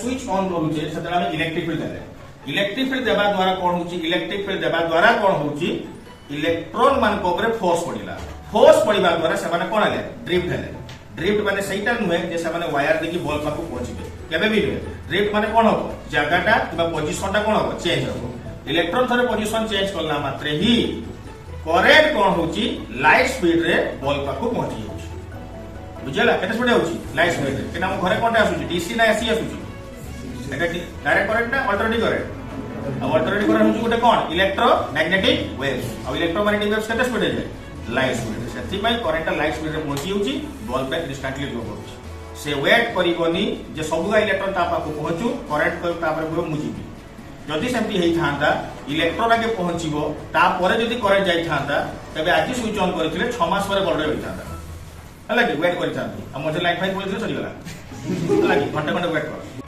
switch on करूचे सेतला हम electric field देले इलेक्ट्रिक फील्ड देबा द्वारा कोन होची इलेक्ट्रिक फील्ड देबा द्वारा कोन होची इलेक्ट्रॉन मान को ऊपर फोर्स पड़िबा द्वारा से माने कोन आले ड्रिफ्ट माने सहीटा नुहे जे से माने वायर देखि बॉल पाकु पहुंचबे केबे भी नुहे ड्रिफ्ट माने कोन हो जगहटा किबा पोजीशनटा कोन हो चेंज हो इलेक्ट्रॉन थरे पोजीशन चेंज करला मात्रे ही करेंट कोन होची लाइट स्पीड रे बॉल पाकु पहुंची होची बुझला केते स्पीड होची लाइट स्पीड रे केना हम घरे कोनटा आसुची डीसी ना एसी आसुची एटा डायरेक्ट करंट ना अल्टरनेटिव करंट अब अल्टरनेटिव करंट होची गोटे कोन इलेक्ट्रोमैग्नेटिक वेव्स अब इलेक्ट्रोमैग्नेटिक वेव्स केते स्पीड है लाइट स्पीड सेति पई करंट लाइट स्पीड रे पहुंची होची बॉल पे इंस्टेंटली ग्लो करूची से वेट करिवनी जे सबगा इलेक्ट्रॉन ता पाकु पहुंचू करंट को ता पर मुजीबी जदि सेमती हेई थांता इलेक्ट्रॉन आगे पहुंचीबो ता परे जदि करंट जाई थांता तबे आज स्विच ऑन करथिले 6 मास परे बॉल होई थांता हला कि वेट करि थांती आ मजे लाइट फाइट बोलथिले सरी गला हला कि घंटा घंटा वेट कर